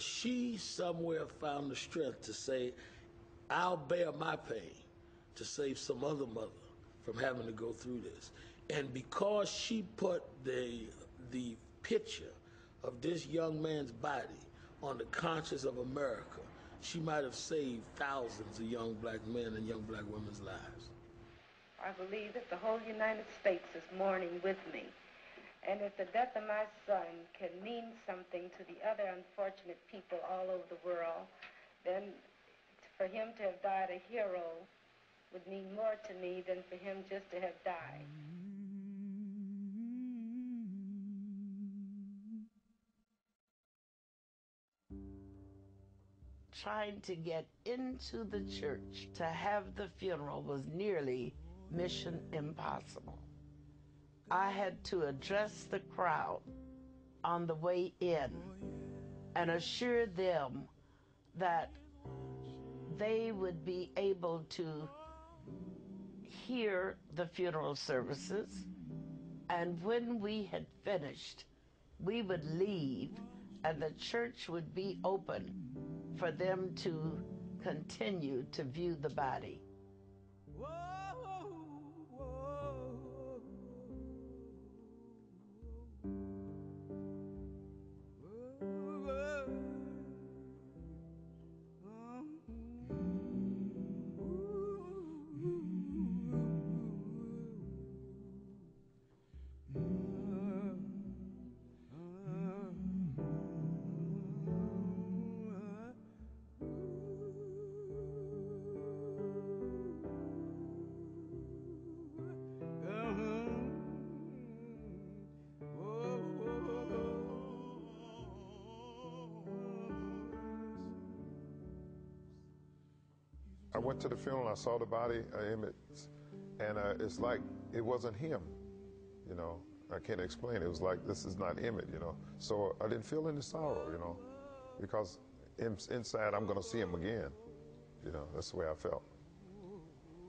But she somewhere found the strength to say, I'll bear my pain to save some other mother from having to go through this. And because she put the picture of this young man's body on the conscience of America, she might have saved thousands of young black men and young black women's lives. I believe that the whole United States is mourning with me. And if the death of my son can mean something to the other unfortunate people all over the world, then for him to have died a hero would mean more to me than for him just to have died. Trying to get into the church to have the funeral was nearly mission impossible. I had to address the crowd on the way in and assure them that they would be able to hear the funeral services, and when we had finished, we would leave and the church would be open for them to continue to view the body. I went to the funeral, I saw the body of Emmett, and it's like it wasn't him, you know. I can't explain it. It was like, this is not Emmett, you know. So I didn't feel any sorrow, you know, because inside I'm gonna see him again, you know. That's the way I felt.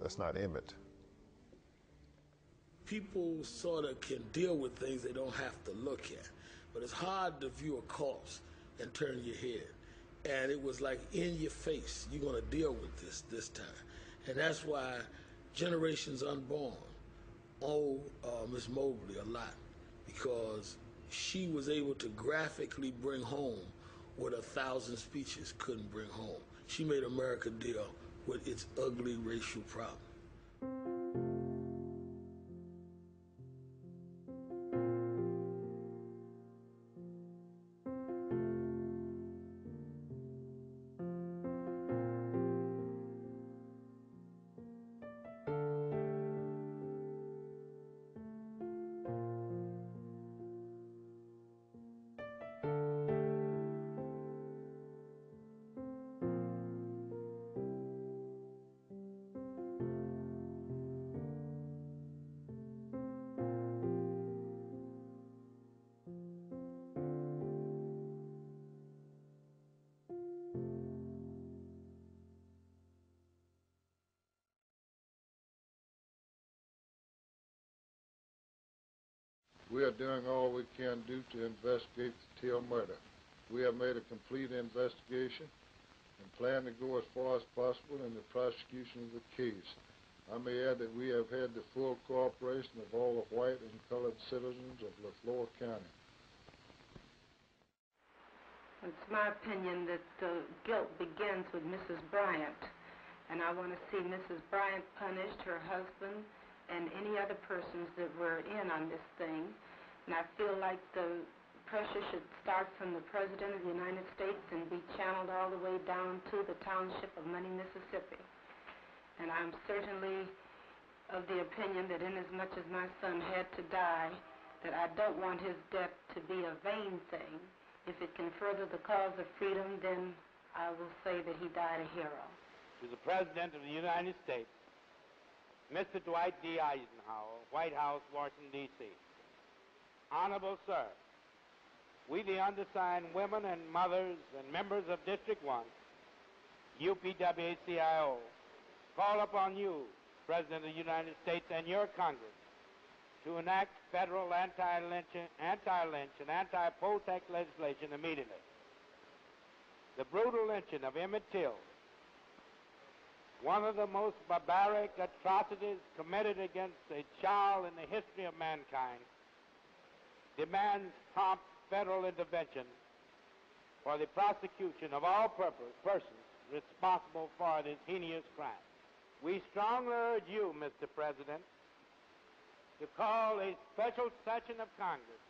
That's not Emmett. People sort of can deal with things they don't have to look at, but it's hard to view a corpse and turn your head. And it was like in your face, you're gonna deal with this time. And that's why Generations Unborn owe Miss Mobley a lot, because she was able to graphically bring home what 1,000 speeches couldn't bring home. She made America deal with its ugly racial problem. We are doing all we can do to investigate the Till murder. We have made a complete investigation and plan to go as far as possible in the prosecution of the case. I may add that we have had the full cooperation of all the white and colored citizens of Lafleur County. It's my opinion that the guilt begins with Mrs. Bryant, and I want to see Mrs. Bryant punished, her husband, and any other persons that were in on this thing. And I feel like the pressure should start from the President of the United States and be channeled all the way down to the township of Money, Mississippi. And I'm certainly of the opinion that inasmuch as my son had to die, that I don't want his death to be a vain thing. If it can further the cause of freedom, then I will say that he died a hero. To the President of the United States, Mr. Dwight D. Eisenhower, White House, Washington, D.C. Honorable Sir, we, the undersigned women and mothers and members of District 1, UPWACIO, call upon you, President of the United States, and your Congress to enact federal anti-lynch and anti-poll tax legislation immediately. the brutal lynching of Emmett Till, one of the most barbaric atrocities committed against a child in the history of mankind, demands prompt federal intervention for the prosecution of all persons responsible for this heinous crime. We strongly urge you, Mr. President, to call a special session of Congress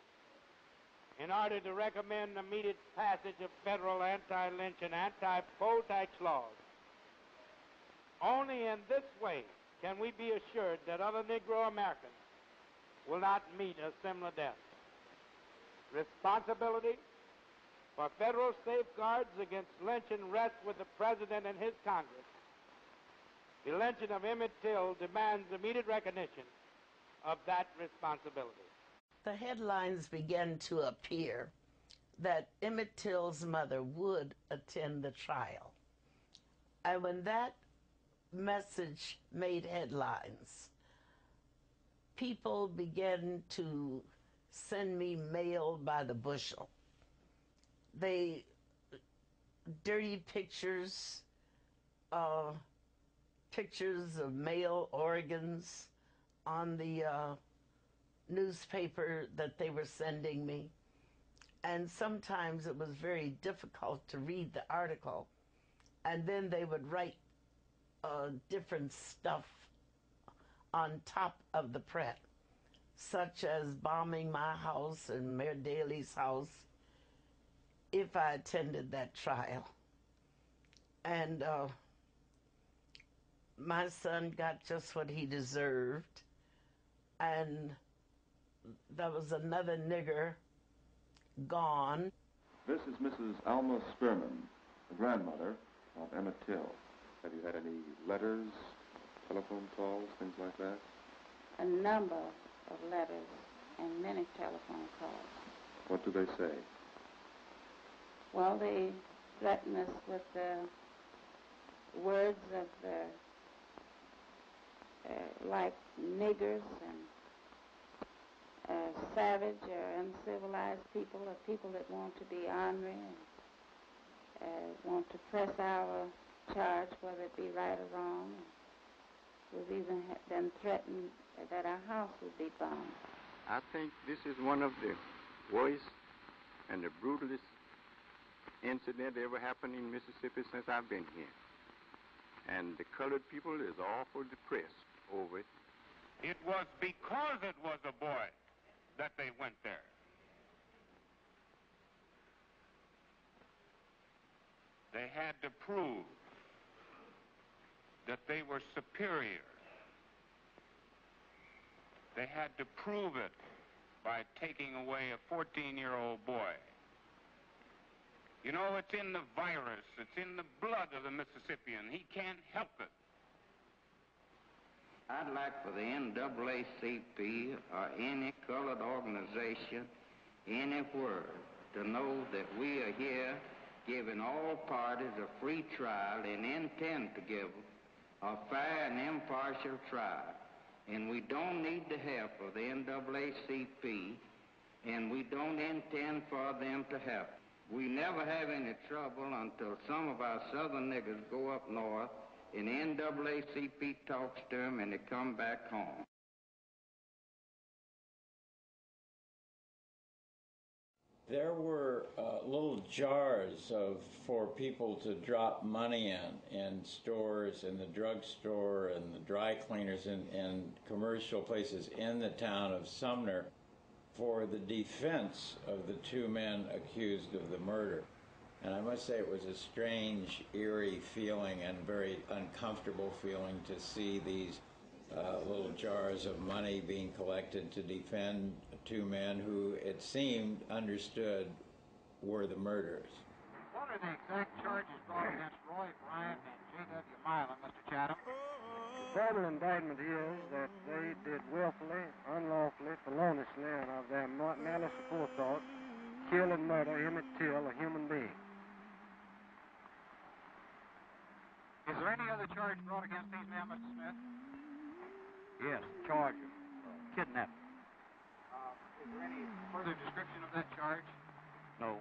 in order to recommend immediate passage of federal anti-lynch and anti-poll tax laws. Only in this way can we be assured that other Negro Americans will not meet a similar death. Responsibility for federal safeguards against lynching rests with the President and his Congress. The lynching of Emmett Till demands immediate recognition of that responsibility. The headlines began to appear that Emmett Till's mother would attend the trial. And when that message made headlines, people began to send me mail by the bushel. Dirty pictures, pictures of male organs on the newspaper that they were sending me. And sometimes it was very difficult to read the article. And then they would write different stuff on top of the print, such as bombing my house and Mayor Daley's house if I attended that trial. And my son got just what he deserved. And there was another nigger gone. This is Mrs. Alma Spearman, the grandmother of Emmett Till. Have you had any letters, telephone calls, things like that? A number of letters and many telephone calls. What do they say? Well, they threaten us with the words of like niggers and savage or uncivilized people, or people that want to be ornery and want to press our charge, whether it be right or wrong. We've even been threatened that our house would be bombed. I think this is one of the worst and the brutalest incident ever happened in Mississippi since I've been here. And the colored people is awful depressed over it. It was because it was a boy that they went there. They had to prove that they were superior. They had to prove it by taking away a 14-year-old boy. You know, it's in the virus, it's in the blood of the Mississippian. He can't help it. I'd like for the NAACP or any colored organization anywhere to know that we are here giving all parties a free trial and intend to give a fair and impartial trial. And we don't need the help of the NAACP, and we don't intend for them to help. We never have any trouble until some of our southern niggers go up north and the NAACP talks to them and they come back home. There were little jars for people to drop money in stores, in the drugstore, and the dry cleaners, and commercial places in the town of Sumner for the defense of the two men accused of the murder. And I must say it was a strange, eerie feeling and very uncomfortable feeling to see these little jars of money being collected to defend two men who, it seemed, understood were the murderers. What are the exact charges brought against Roy Bryant and J.W. Milam, Mr. Chatham? The federal indictment is that they did willfully, unlawfully, feloniously, and of their malice aforethought, kill and murder Emmett Till, a human being. Is there any other charge brought against these men, Mr. Smith? Yes, charge of kidnapping. Is there any further description of that charge? No.